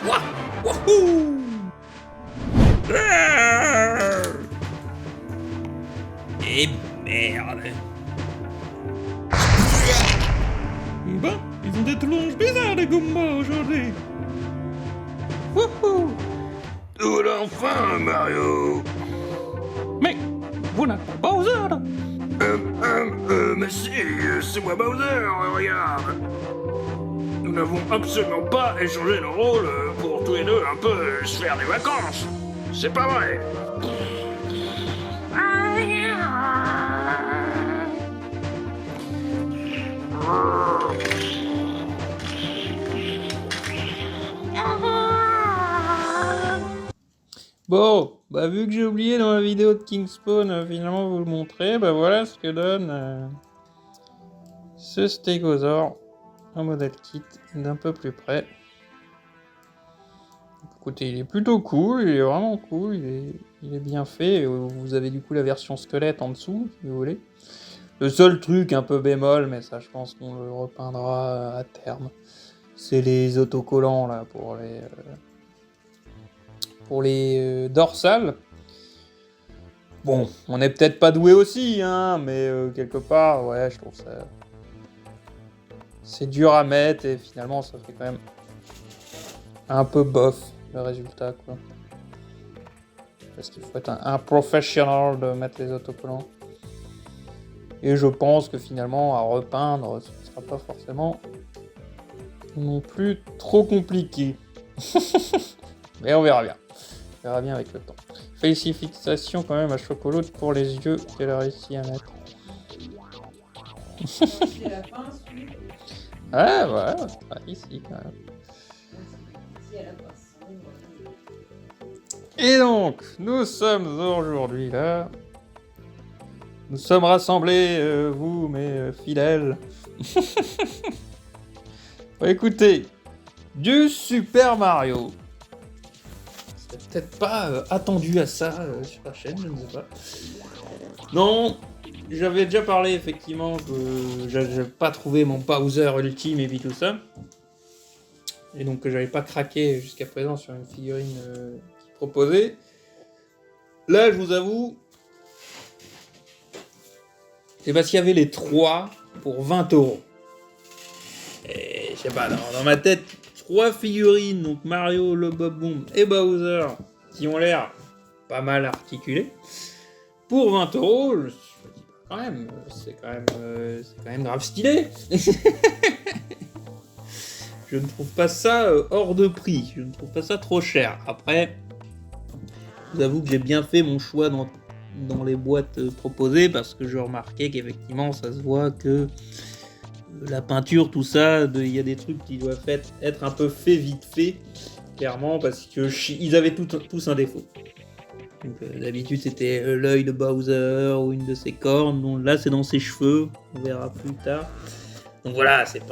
Wouah! Wouhou! Et merde! Ben, ils ont des tronches bizarres, les Goombas, aujourd'hui. Wouhou! Tout enfin, Mario! Mais, vous n'êtes pas Bowser. Mais si, c'est moi Bowser, regarde! Nous n'avons absolument pas échangé nos rôles pour tous les deux un peu se faire des vacances! C'est pas vrai! Bon, bah vu que j'ai oublié dans la vidéo de King Spawn, finalement vous le montrer, bah voilà ce que donne ce stégosaure en modèle kit d'un peu plus près. Écoutez, il est plutôt cool, il est vraiment cool, il est bien fait. Vous avez du coup la version squelette en dessous, si vous voulez. Le seul truc un peu bémol, mais ça je pense qu'on le repeindra à terme, c'est les autocollants là pour les dorsales. Bon, on n'est peut-être pas doué aussi, hein, mais quelque part, ouais, je trouve ça... C'est dur à mettre et finalement ça fait quand même un peu bof le résultat, quoi. Parce qu'il faut être un professionnel de mettre les autocollants. Et je pense que finalement, à repeindre, ce ne sera pas forcément non plus trop compliqué. Mais on verra bien. On verra bien avec le temps. Félicitations quand même à Chocolote pour les yeux qu'elle a réussi à mettre. C'est la fin, celui. Ah ouais, pas ici quand même. Si elle a pas ça, Et donc, nous sommes aujourd'hui là. Nous sommes rassemblés, vous, mes fidèles. Bon, écoutez, du Super Mario. C'est peut-être pas attendu à ça sur la chaîne, je ne sais pas. Non, j'avais déjà parlé effectivement que j'avais pas trouvé mon Bowser ultime et puis tout ça. Et donc que j'avais pas craqué jusqu'à présent sur une figurine qui proposait. Là, je vous avoue, c'est parce qu'il y avait les 3 pour 20€. Et je sais pas, dans ma tête, 3 figurines, donc Mario, le Bob Bomb et Bowser, qui ont l'air pas mal articulés, pour 20€, je me dis, quand même, c'est quand même grave stylé. Je ne trouve pas ça hors de prix, je ne trouve pas ça trop cher. Après, je vous avoue que j'ai bien fait mon choix dans les boîtes proposées, parce que je remarquais qu'effectivement, ça se voit que la peinture, tout ça, il y a des trucs qui doivent être un peu fait vite fait, clairement, parce que ils avaient tous un défaut. Donc, d'habitude c'était l'œil de Bowser ou une de ses cornes, donc là c'est dans ses cheveux, on verra plus tard. Donc voilà, c'est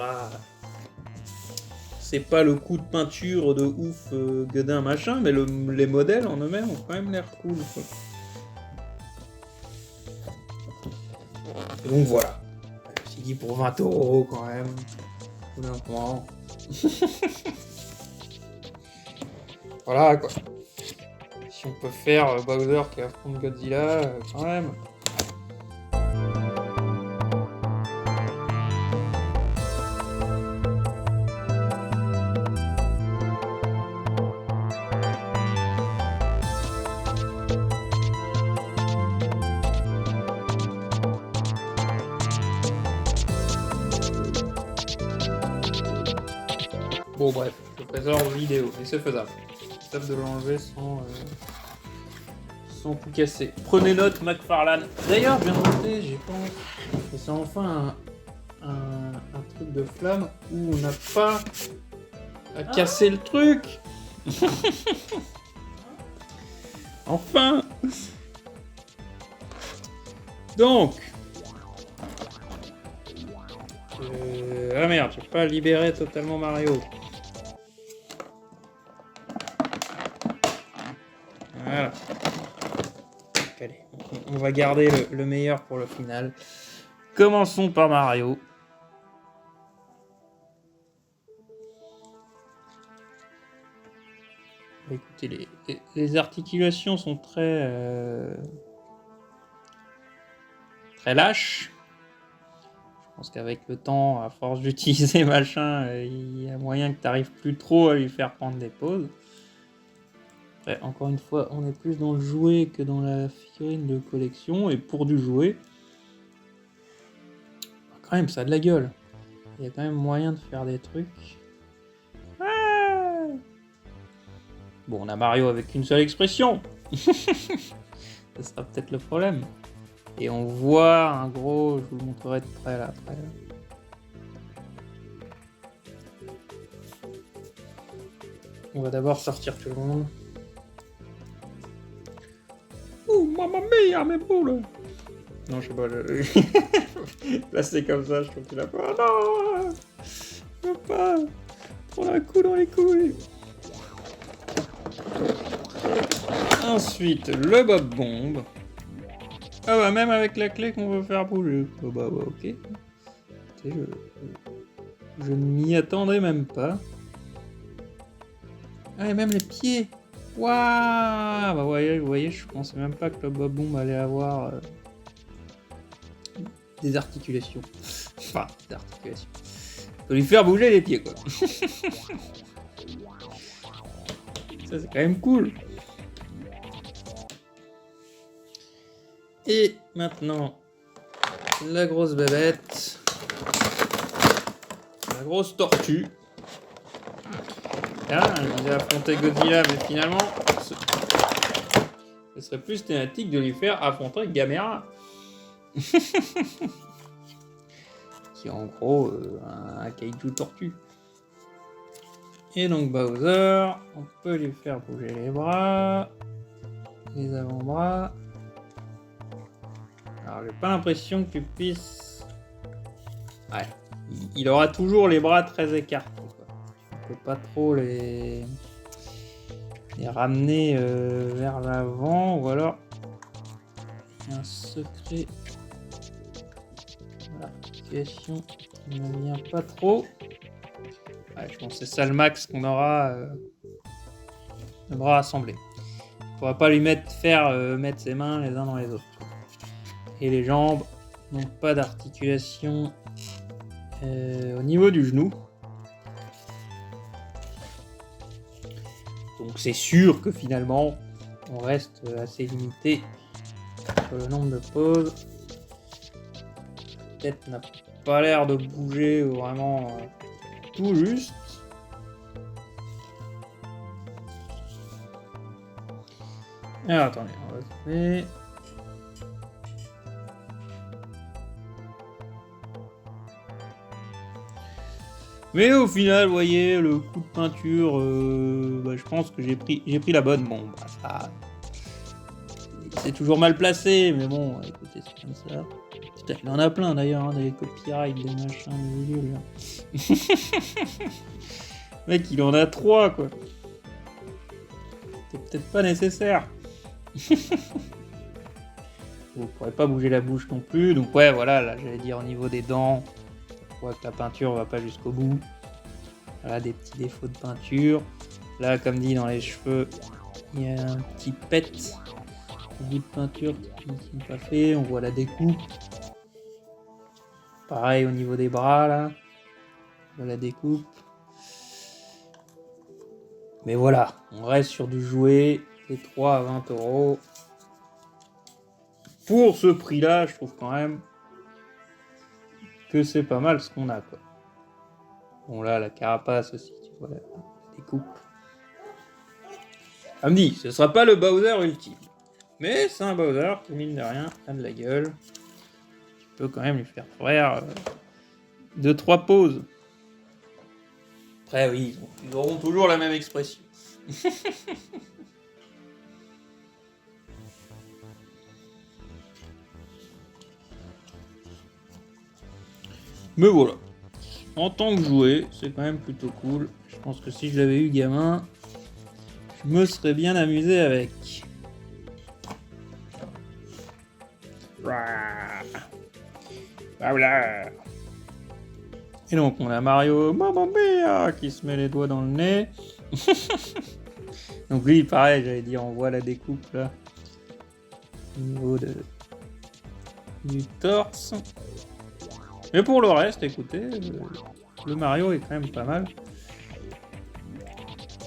pas le coup de peinture de ouf gueudin machin, mais les modèles en eux-mêmes ont quand même l'air cool, quoi. Et donc voilà. Je me suis dit pour 20€ quand même. Honnêtement. Voilà quoi. Si on peut faire Bowser qui affronte Godzilla, quand même. Bon bref, je ferai ça en vidéo, mais c'est faisable. C'est faisable de l'enlever sans tout casser. Prenez note, McFarlane. D'ailleurs, je viens de noter, j'y pense, que c'est enfin un truc de flamme où on n'a pas à casser le truc. Enfin. Donc. Ah merde, j'ai pas libéré totalement Mario. Voilà. Allez, on va garder le meilleur pour le final. Commençons par Mario. Écoutez, les articulations sont très lâches. Je pense qu'avec le temps, à force d'utiliser machin, il y a moyen que tu n'arrives plus trop à lui faire prendre des pauses. Après, encore une fois, on est plus dans le jouet que dans la figurine de collection. Et pour du jouet, quand même, ça a de la gueule. Il y a quand même moyen de faire des trucs. Ah, bon, on a Mario avec une seule expression. Ça sera peut-être le problème. Et on voit un gros... Je vous le montrerai de près là. Après. On va d'abord sortir tout le monde. Ouh, mamma mia, mes boules! Non, je sais pas, là c'est comme ça, je trouve qu'il a pas... Non! Je veux pas prendre un coup dans les couilles! Ensuite, le Bob Bomb. Ah bah même avec la clé qu'on veut faire bouger. Oh bah ok. Je ne m'y attendais même pas. Ah et même les pieds. Waouh. Bah vous voyez, je pensais même pas que le Bob Bomb allait avoir des articulations. Enfin, des articulations. Faut lui faire bouger les pieds quoi. Ça c'est quand même cool. Et maintenant, la grosse bébête, la grosse tortue. Là, on va affronter Godzilla, mais finalement, ce serait plus thématique de lui faire affronter Gamera. Qui est en gros un kaiju tortue. Et donc Bowser, on peut lui faire bouger les bras, les avant-bras. Alors j'ai pas l'impression que tu puisses... Ouais, il aura toujours les bras très écartés. Quoi. Tu peux pas trop les ramener vers l'avant, ou alors il y a un secret. L'articulation ne vient pas trop. Ouais, je pense que c'est ça le max qu'on aura le bras assemblé. On pourra pas lui mettre ses mains les uns dans les autres. Et les jambes n'ont pas d'articulation au niveau du genou. Donc c'est sûr que finalement, on reste assez limité sur le nombre de poses. La tête n'a pas l'air de bouger vraiment tout juste. Alors attendez, on va faire... Mais au final, vous voyez, le coup de peinture, je pense que j'ai pris la bonne. Bon, bah, ça, c'est toujours mal placé, mais bon, écoutez, c'est comme ça. Putain, il en a plein d'ailleurs, hein, des copyrights, des machins, des vidéos, là. Mec, il en a 3, quoi. C'est peut-être pas nécessaire. Vous pourrez pas bouger la bouche non plus, donc ouais, voilà, là, j'allais dire au niveau des dents. On voit que la peinture va pas jusqu'au bout. Voilà des petits défauts de peinture. Là, comme dit dans les cheveux, il y a un petit pet. Un bout de peinture qui n'est pas fait. On voit la découpe. Pareil au niveau des bras là. On voit la découpe. Mais voilà, on reste sur du jouet. Les 3 à 20 €. Pour ce prix-là, je trouve quand même que c'est pas mal ce qu'on a quoi. Bon là la carapace aussi, tu vois la découpe. Elle me dit, ce sera pas le Bowser ultime. Mais c'est un Bowser qui mine de rien a de la gueule. Tu peux quand même lui faire faire 2-3 pauses. Après oui, ils auront toujours la même expression. Mais voilà, en tant que jouet, c'est quand même plutôt cool. Je pense que si je l'avais eu gamin, je me serais bien amusé avec. Voilà. Et donc on a Mario, mamma mia, qui se met les doigts dans le nez. Donc lui, pareil, j'avais dit, on voit la découpe là. Au niveau du torse. Mais pour le reste, écoutez, le Mario est quand même pas mal.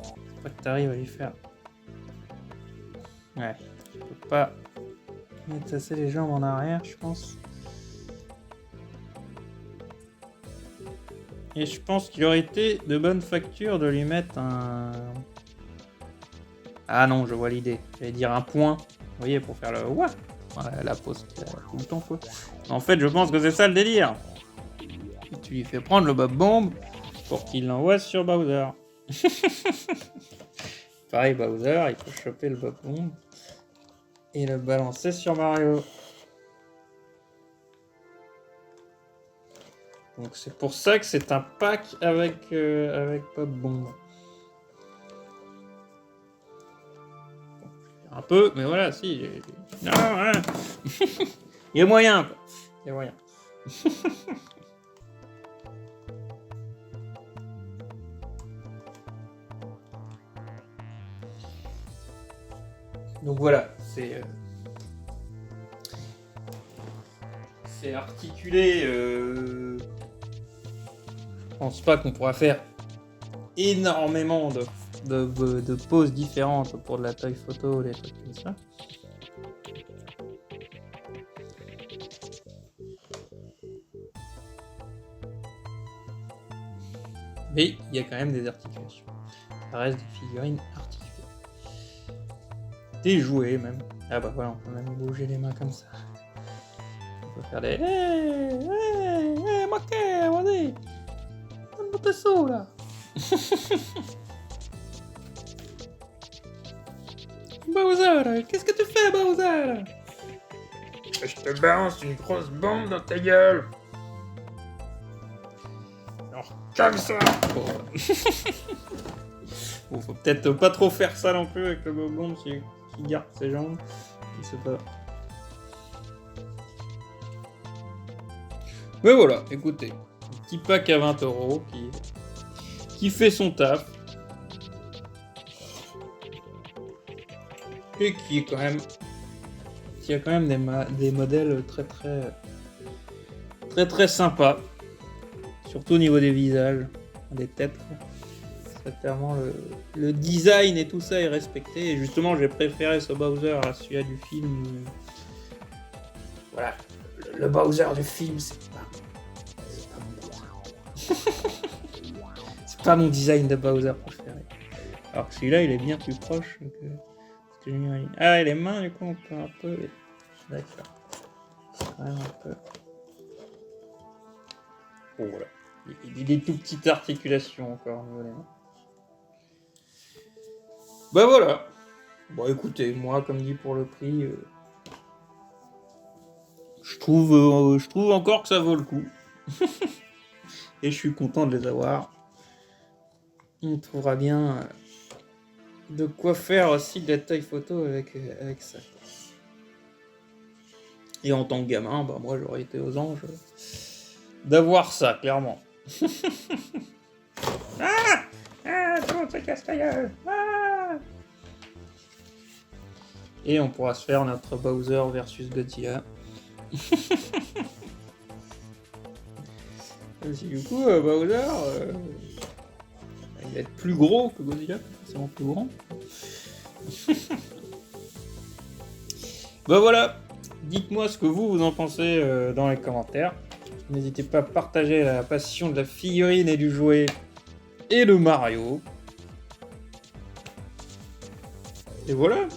Faut pas que t'arrives à lui faire. Ouais, je peux pas mettre assez les jambes en arrière, je pense. Et je pense qu'il aurait été de bonne facture de lui mettre un... Ah non, je vois l'idée. J'allais dire un point. Vous voyez, pour faire le... Ouah, voilà, la pose qu'il a tout le temps, quoi. En fait, je pense que c'est ça le délire. Et tu lui fais prendre le Bob Bomb pour qu'il l'envoie sur Bowser. Pareil, Bowser, il faut choper le Bob Bomb et le balancer sur Mario. Donc c'est pour ça que c'est un pack avec Bob Bomb. Un peu, mais voilà, si. Non, voilà. Il y a moyen, quoi. Il y a moyen. Donc voilà, c'est articulé. Je pense pas qu'on pourra faire énormément de poses différentes pour de la taille photo, des trucs comme ça. Mais il y a quand même des articulations. Ça reste des figurines articulées. Des jouets même. Ah bah voilà, on peut même bouger les mains comme ça. On peut faire des... Hey, Maquet, vas-y. Donne-moi tes sauts là. Bowser, qu'est-ce que tu fais, Bowser? Je te balance une grosse bombe dans ta gueule. Alors, comme ça. Bon, faut peut-être pas trop faire ça non plus avec le bobon qui garde ses jambes. Je sais pas. Mais voilà, écoutez. Un petit pack à 20 € qui fait son taf. Et qui est quand même... Qui a quand même des modèles très sympas. Surtout au niveau des visages, des têtes. Très clairement, le design et tout ça est respecté. Et justement, j'ai préféré ce Bowser à celui du film. Voilà, le Bowser du film, c'est pas mon c'est pas mon design de Bowser préféré. Alors que celui-là, il est bien plus proche que ah, et les mains, du coup, on peut un peu... D'accord. C'est quand même un peu... Oh, voilà. Il y a des tout petites articulations encore au niveau des mains. Bah voilà. Bon, écoutez, moi, comme dit pour le prix, je trouve encore que ça vaut le coup. Et je suis content de les avoir. On trouvera bien de quoi faire aussi de la taille photo avec ça. Et en tant que gamin, bah moi j'aurais été aux anges d'avoir ça, clairement. Tout se casse la gueule. Et on pourra se faire notre Bowser versus Godzilla. Du coup, Bowser, il va être plus gros que Godzilla, forcément plus grand. Bah voilà, dites-moi ce que vous en pensez dans les commentaires. N'hésitez pas à partager la passion de la figurine et du jouet et le Mario. Et voilà.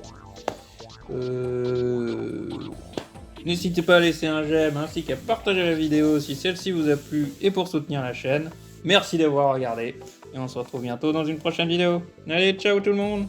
N'hésitez pas à laisser un j'aime ainsi qu'à partager la vidéo si celle-ci vous a plu et pour soutenir la chaîne. Merci d'avoir regardé et on se retrouve bientôt dans une prochaine vidéo. Allez, ciao tout le monde!